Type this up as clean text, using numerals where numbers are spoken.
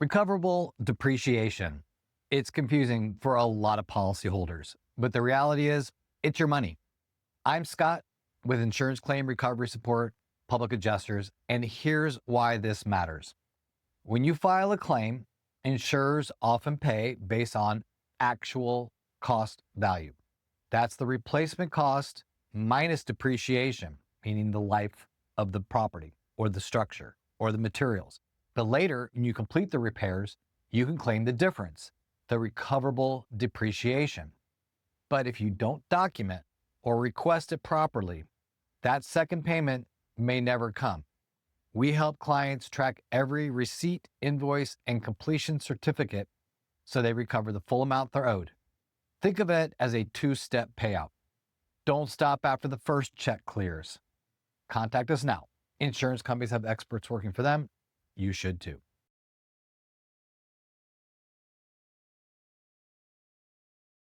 Recoverable depreciation. It's confusing for a lot of policyholders, but the reality is it's your money. I'm Scott with Insurance Claim Recovery Support, Public Adjusters, and here's why this matters. When you file a claim, insurers often pay based on actual cost value. That's the replacement cost minus depreciation, meaning the life of the property or the structure or the materials. But later, when you complete the repairs, you can claim the difference, the recoverable depreciation. But if you don't document or request it properly, that second payment may never come. We help clients track every receipt, invoice, and completion certificate so they recover the full amount they're owed. Think of it as a two-step payout. Don't stop after the first check clears. Contact us now. Insurance companies have experts working for them. You should too.